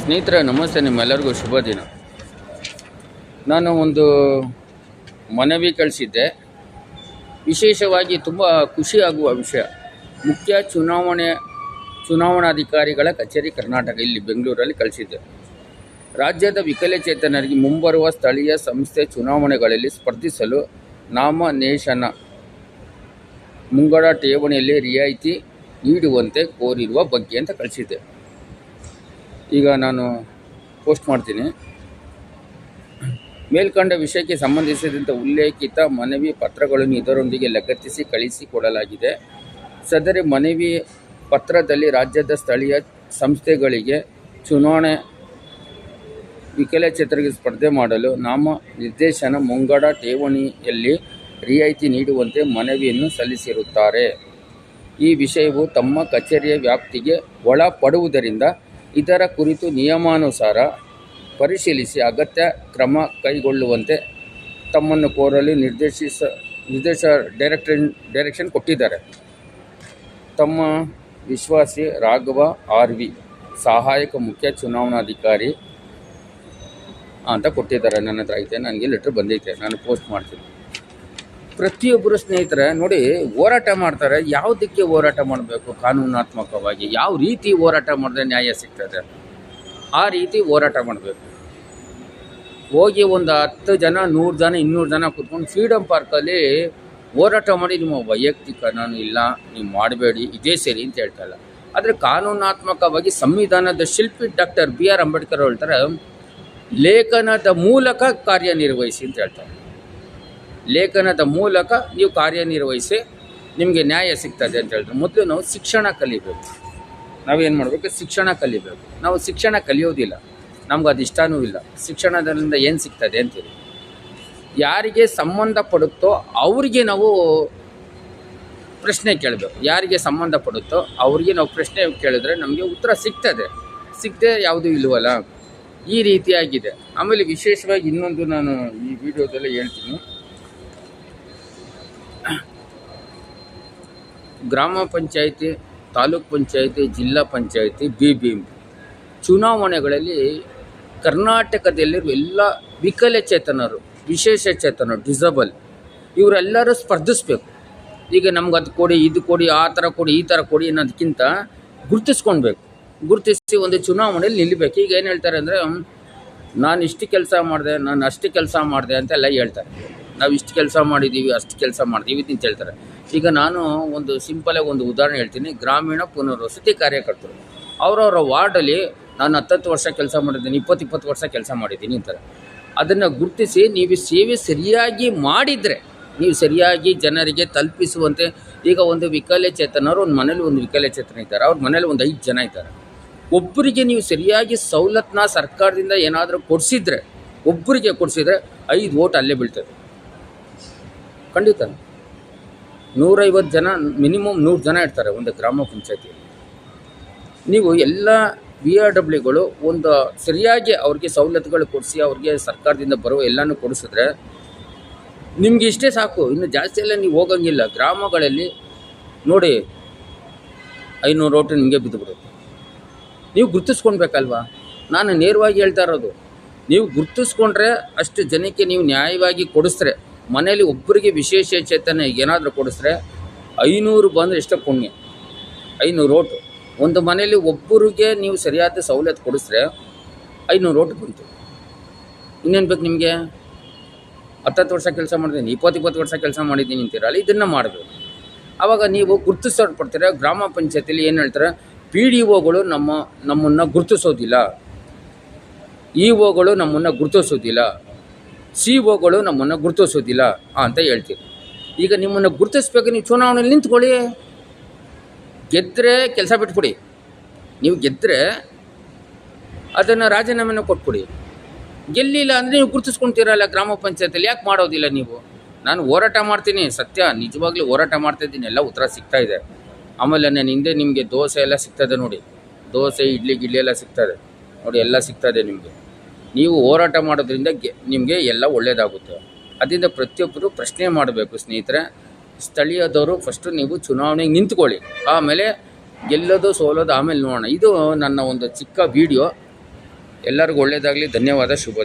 ಸ್ನೇಹಿತರೆ ನಮಸ್ತೆ, ನಿಮ್ಮೆಲ್ಲರಿಗೂ ಶುಭ ದಿನ. ನಾನು ಒಂದು ಮನವಿ ಕಳಿಸಿದ್ದೆ. ವಿಶೇಷವಾಗಿ ತುಂಬ ಖುಷಿಯಾಗುವ ವಿಷಯ. ಮುಖ್ಯ ಚುನಾವಣಾಧಿಕಾರಿಗಳ ಕಚೇರಿ ಕರ್ನಾಟಕ, ಇಲ್ಲಿ ಬೆಂಗಳೂರಲ್ಲಿ ಕಳಿಸಿದ್ದೆ. ರಾಜ್ಯದ ವಿಕಲಚೇತನರಿಗೆ ಮುಂಬರುವ ಸ್ಥಳೀಯ ಸಂಸ್ಥೆ ಚುನಾವಣೆಗಳಲ್ಲಿ ಸ್ಪರ್ಧಿಸಲು ನಾಮನೇಷನ ಮುಂಗಡ ಠೇವಣಿಯಲ್ಲಿ ರಿಯಾಯಿತಿ ನೀಡುವಂತೆ ಕೋರಿರುವ ಬಗ್ಗೆ ಅಂತ ಕಳಿಸಿದ್ದೆ. ಈಗ ನಾನು ಪೋಸ್ಟ್ ಮಾಡ್ತೀನಿ. ಮೇಲ್ಕಂಡ ವಿಷಯಕ್ಕೆ ಸಂಬಂಧಿಸಿದಂತೆ ಉಲ್ಲೇಖಿತ ಮನವಿ ಪತ್ರಗಳನ್ನು ಇದರೊಂದಿಗೆ ಲಗತ್ತಿಸಿ ಕಳಿಸಿಕೊಡಲಾಗಿದೆ. ಸದರಿ ಮನವಿ ಪತ್ರದಲ್ಲಿ ರಾಜ್ಯದ ಸ್ಥಳೀಯ ಸಂಸ್ಥೆಗಳಿಗೆ ಚುನಾವಣೆ ವಿಕಲಚೇತನರಿಗೆ ಸ್ಪರ್ಧೆ ಮಾಡಲು ನಾಮನಿರ್ದೇಶನ ಮುಂಗಡ ಠೇವಣಿಯಲ್ಲಿ ರಿಯಾಯಿತಿ ನೀಡುವಂತೆ ಮನವಿಯನ್ನು ಸಲ್ಲಿಸಿರುತ್ತಾರೆ. ಈ ವಿಷಯವು ತಮ್ಮ ಕಚೇರಿಯ ವ್ಯಾಪ್ತಿಗೆ ಒಳಪಡುವುದರಿಂದ ಇದರ ಕುರಿತು ನಿಯಮಾನುಸಾರ ಪರಿಶೀಲಿಸಿ ಅಗತ್ಯ ಕ್ರಮ ಕೈಗೊಳ್ಳುವಂತೆ ತಮ್ಮನ್ನು ಕೋರಲು ಡೈರೆಕ್ಷನ್ ಕೊಟ್ಟಿದ್ದಾರೆ. ತಮ್ಮ ವಿಶ್ವಾಸಿ ರಾಘವ ಆರ್.ವಿ, ಸಹಾಯಕ ಮುಖ್ಯ ಚುನಾವಣಾಧಿಕಾರಿ ಅಂತ ಕೊಟ್ಟಿದ್ದಾರೆ. ನನ್ನ ಹತ್ರ ಐತೆ, ನನಗೆ ಲೆಟ್ರ್ ಬಂದೈತೆ, ನಾನು ಪೋಸ್ಟ್ ಮಾಡ್ತೀನಿ. ಪ್ರತಿಯೊಬ್ಬರು ಸ್ನೇಹಿತರೆ ನೋಡಿ, ಹೋರಾಟ ಮಾಡ್ತಾರೆ. ಯಾವುದಕ್ಕೆ ಹೋರಾಟ ಮಾಡಬೇಕು? ಕಾನೂನಾತ್ಮಕವಾಗಿ ಯಾವ ರೀತಿ ಹೋರಾಟ ಮಾಡಿದ್ರೆ ನ್ಯಾಯ ಸಿಗ್ತದೆ, ಆ ರೀತಿ ಹೋರಾಟ ಮಾಡಬೇಕು. ಹೋಗಿ ಒಂದು 10 ಜನ 100 ಜನ 200 ಜನ ಕೂತ್ಕೊಂಡು ಫ್ರೀಡಮ್ ಪಾರ್ಕಲ್ಲಿ ಹೋರಾಟ ಮಾಡಿ ನಿಮ್ಮ ವೈಯಕ್ತಿಕ ನಾನು ಇಲ್ಲ, ನೀವು ಮಾಡಬೇಡಿ, ಇದೇ ಸರಿ ಅಂತ ಹೇಳ್ತಾಯಿಲ್ಲ. ಆದರೆ ಕಾನೂನಾತ್ಮಕವಾಗಿ ಸಂವಿಧಾನದ ಶಿಲ್ಪಿ ಡಾಕ್ಟರ್ B.R. ಅಂಬೇಡ್ಕರ್ ಹೇಳ್ತಾರೆ, ಲೇಖನದ ಮೂಲಕ ಕಾರ್ಯನಿರ್ವಹಿಸಿ ಅಂತ ಹೇಳ್ತಾರೆ. ಲೇಖನದ ಮೂಲಕ ನೀವು ಕಾರ್ಯನಿರ್ವಹಿಸಿ ನಿಮಗೆ ನ್ಯಾಯ ಸಿಗ್ತದೆ ಅಂತ ಹೇಳ್ತಾರೆ. ಮೊದಲು ನಾವು ಶಿಕ್ಷಣ ಕಲಿಬೇಕು. ನಾವೇನು ಮಾಡಬೇಕು? ಶಿಕ್ಷಣ ಕಲಿಬೇಕು. ನಾವು ಶಿಕ್ಷಣ ಕಲಿಯೋದಿಲ್ಲ, ನಮ್ಗೆ ಅದು ಇಷ್ಟವೂ ಇಲ್ಲ. ಶಿಕ್ಷಣದಿಂದ ಏನು ಸಿಗ್ತದೆ ಅಂತೀವಿ. ಯಾರಿಗೆ ಸಂಬಂಧಪಡುತ್ತೋ ಅವರಿಗೆ ನಾವು ಪ್ರಶ್ನೆ ಕೇಳಬೇಕು. ಯಾರಿಗೆ ಸಂಬಂಧಪಡುತ್ತೋ ಅವರಿಗೆ ನಾವು ಪ್ರಶ್ನೆ ಕೇಳಿದ್ರೆ ನಮಗೆ ಉತ್ತರ ಸಿಗ್ತದೆ. ಸಿಗದೆ ಯಾವುದೂ ಇಲ್ವಲ್ಲ, ಈ ರೀತಿಯಾಗಿದೆ. ಆಮೇಲೆ ವಿಶೇಷವಾಗಿ ಇನ್ನೊಂದು ನಾನು ಈ ವಿಡಿಯೋದಲ್ಲೇ ಹೇಳ್ತೀನಿ. ಗ್ರಾಮ ಪಂಚಾಯಿತಿ, ತಾಲೂಕ್ ಪಂಚಾಯಿತಿ, ಜಿಲ್ಲಾ ಪಂಚಾಯಿತಿ, BBMP ಚುನಾವಣೆಗಳಲ್ಲಿ ಕರ್ನಾಟಕದಲ್ಲಿರುವ ಎಲ್ಲ ವಿಕಲಚೇತನರು, ವಿಶೇಷಚೇತನರು, ಡಿಸಬಲ್ ಇವರೆಲ್ಲರೂ ಸ್ಪರ್ಧಿಸಬೇಕು. ಈಗ ನಮ್ಗೆ ಅದು ಕೊಡಿ, ಇದು ಕೊಡಿ, ಆ ಥರ ಕೊಡಿ, ಈ ಥರ ಕೊಡಿ ಅನ್ನೋದಕ್ಕಿಂತ ಗುರುತಿಸ್ಕೊಳ್ಬೇಕು. ಗುರುತಿಸಿ ಒಂದು ಚುನಾವಣೆಯಲ್ಲಿ ನಿಲ್ಲಬೇಕು. ಈಗ ಏನು ಹೇಳ್ತಾರೆ ಅಂದರೆ, ನಾನು ಇಷ್ಟು ಕೆಲಸ ಮಾಡಿದೆ, ನಾನು ಅಷ್ಟು ಕೆಲಸ ಮಾಡಿದೆ ಅಂತೆಲ್ಲ ಹೇಳ್ತಾರೆ. ನಾವು ಇಷ್ಟು ಕೆಲಸ ಮಾಡಿದ್ದೀವಿ, ಅಷ್ಟು ಕೆಲಸ ಮಾಡಿದ್ದೀವಿ ಅಂತ ಹೇಳ್ತಾರೆ. ಈಗ ನಾನು ಒಂದು ಸಿಂಪಲಾಗಿ ಒಂದು ಉದಾಹರಣೆ ಹೇಳ್ತೀನಿ. ಗ್ರಾಮೀಣ ಪುನರ್ವಸತಿ ಕಾರ್ಯಕರ್ತರು ಅವರವರ ವಾರ್ಡಲ್ಲಿ ನಾನು 10 ವರ್ಷ ಕೆಲಸ ಮಾಡಿದ್ದೀನಿ, 20 ವರ್ಷ ಕೆಲಸ ಮಾಡಿದ್ದೀನಿ ಅಂತಾರೆ. ಅದನ್ನು ಗುರುತಿಸಿ ನೀವು ಸೇವೆ ಸರಿಯಾಗಿ ಮಾಡಿದರೆ, ನೀವು ಸರಿಯಾಗಿ ಜನರಿಗೆ ತಲುಪಿಸುವಂತೆ. ಈಗ ಒಂದು ವಿಕಲಚೇತನರು ಒಂದು ಮನೇಲಿ ಒಂದು ವಿಕಲಚೇತನ ಇದ್ದಾರೆ, ಅವ್ರ ಮನೇಲಿ ಒಂದು 5 ಜನ ಇದ್ದಾರೆ. ಒಬ್ಬರಿಗೆ ನೀವು ಸರಿಯಾಗಿ ಸವಲತ್ತನ್ನ ಸರ್ಕಾರದಿಂದ ಏನಾದರೂ ಕೊಡಿಸಿದ್ರೆ, ಒಬ್ಬರಿಗೆ ಕೊಡಿಸಿದ್ರೆ 5 ವೋಟ್ ಅಲ್ಲೇ ಬೀಳ್ತದೆ. ಖಂಡಿತ 150 ಜನ ಮಿನಿಮಮ್ 100 ಜನ ಇರ್ತಾರೆ ಒಂದು ಗ್ರಾಮ ಪಂಚಾಯತಿ. ನೀವು ಎಲ್ಲ VRWಗಳು ಒಂದು ಸರಿಯಾಗಿ ಅವ್ರಿಗೆ ಸವಲತ್ತುಗಳು ಕೊಡಿಸಿ, ಅವ್ರಿಗೆ ಸರ್ಕಾರದಿಂದ ಬರುವ ಎಲ್ಲನೂ ಕೊಡಿಸಿದ್ರೆ ನಿಮಗೆ ಇಷ್ಟೇ ಸಾಕು. ಇನ್ನು ಜಾಸ್ತಿ ಎಲ್ಲ ನೀವು ಹೋಗೋಂಗಿಲ್ಲ. ಗ್ರಾಮಗಳಲ್ಲಿ ನೋಡಿ 500 ವೋಟು ನಿಮಗೆ ಬಿದ್ದುಬಿಡುತ್ತೆ. ನೀವು ಗುರುತಿಸ್ಕೊಳ್ಬೇಕಲ್ವ? ನಾನು ನೇರವಾಗಿ ಹೇಳ್ತಾ ಇರೋದು, ನೀವು ಗುರುತಿಸ್ಕೊಂಡ್ರೆ ಅಷ್ಟು ಜನಕ್ಕೆ ನೀವು ನ್ಯಾಯವಾಗಿ ಕೊಡಿಸ್ರೆ, ಮನೇಲಿ ಒಬ್ಬರಿಗೆ ವಿಶೇಷ ಚೇತನ ಏನಾದರೂ ಕೊಡಿಸ್ರೆ 500 ಬಂದರೆ ಎಷ್ಟೋ ಪುಣ್ಯ. 500 ವೋಟು ಒಂದು ಮನೇಲಿ ಒಬ್ಬರಿಗೆ ನೀವು ಸರಿಯಾದ ಸವಲತ್ತು ಕೊಡಿಸ್ರೆ 500 ವೋಟು ಬಂತು. ಇನ್ನೇನು ಬೇಕು ನಿಮಗೆ? 10 ವರ್ಷ ಕೆಲಸ ಮಾಡಿದ್ದೀನಿ, 20 ವರ್ಷ ಕೆಲಸ ಮಾಡಿದ್ದೀನಿ ಅಂತೀರಲ್ಲ, ಇದನ್ನು ಮಾಡಬೇಕು. ಆವಾಗ ನೀವು ಗುರುತಿಸಲ್ಪಡ್ತೀರ. ಗ್ರಾಮ ಪಂಚಾಯತಿಲಿ ಏನು ಹೇಳ್ತಾರೆ, PDOಗಳು ನಮ್ಮನ್ನು ಗುರುತಿಸೋದಿಲ್ಲ, EOಗಳು ನಮ್ಮನ್ನು ಗುರುತಿಸೋದಿಲ್ಲ, CO ನಮ್ಮನ್ನು ಗುರುತಿಸೋದಿಲ್ಲ ಅಂತ ಹೇಳ್ತೀರಿ. ಈಗ ನಿಮ್ಮನ್ನು ಗುರುತಿಸ್ಬೇಕು, ನೀವು ಚುನಾವಣೆಯಲ್ಲಿ ನಿಂತ್ಕೊಳ್ಳಿ. ಗೆದ್ದರೆ ಕೆಲಸ ಬಿಟ್ಬಿಡಿ. ನೀವು ಗೆದ್ದರೆ ಅದನ್ನು ರಾಜೀನಾಮೆನ ಕೊಟ್ಬಿಡಿ. ಗೆಲ್ಲಿಲ್ಲ ಅಂದರೆ ನೀವು ಗುರುತಿಸ್ಕೊಳ್ತೀರಲ್ಲ ಗ್ರಾಮ ಪಂಚಾಯತಿಯಲ್ಲಿ, ಯಾಕೆ ಮಾಡೋದಿಲ್ಲ ನೀವು? ನಾನು ಹೋರಾಟ ಮಾಡ್ತೀನಿ, ಸತ್ಯ, ನಿಜವಾಗ್ಲೂ ಹೋರಾಟ ಮಾಡ್ತಾಯಿದ್ದೀನಿ, ಎಲ್ಲ ಉತ್ತರ ಸಿಗ್ತಾಯಿದೆ. ಆಮೇಲೆ ನಾನು ಹಿಂದೆ ನಿಮಗೆ ದೋಸೆ ಎಲ್ಲ ಸಿಗ್ತದೆ ನೋಡಿ, ದೋಸೆ ಇಡ್ಲಿ ಎಲ್ಲ ಸಿಗ್ತದೆ ನೋಡಿ, ಎಲ್ಲ ಸಿಗ್ತದೆ ನಿಮಗೆ. ನೀವು ಹೋರಾಟ ಮಾಡೋದ್ರಿಂದ ನಿಮಗೆ ಎಲ್ಲ ಒಳ್ಳೆಯದಾಗುತ್ತೆ. ಅದರಿಂದ ಪ್ರತಿಯೊಬ್ಬರು ಪ್ರಶ್ನೆ ಮಾಡಬೇಕು ಸ್ನೇಹಿತರೆ. ಸ್ಥಳೀಯದವರು ಫಸ್ಟು ನೀವು ಚುನಾವಣೆಗೆ ನಿಂತ್ಕೊಳ್ಳಿ, ಆಮೇಲೆ ಗೆಲ್ಲೋದು ಸೋಲೋದು ಆಮೇಲೆ ನೋಡೋಣ. ಇದು ನನ್ನ ಒಂದು ಚಿಕ್ಕ ವಿಡಿಯೋ. ಎಲ್ಲರಿಗೂ ಒಳ್ಳೆಯದಾಗಲಿ. ಧನ್ಯವಾದ. ಶುಭ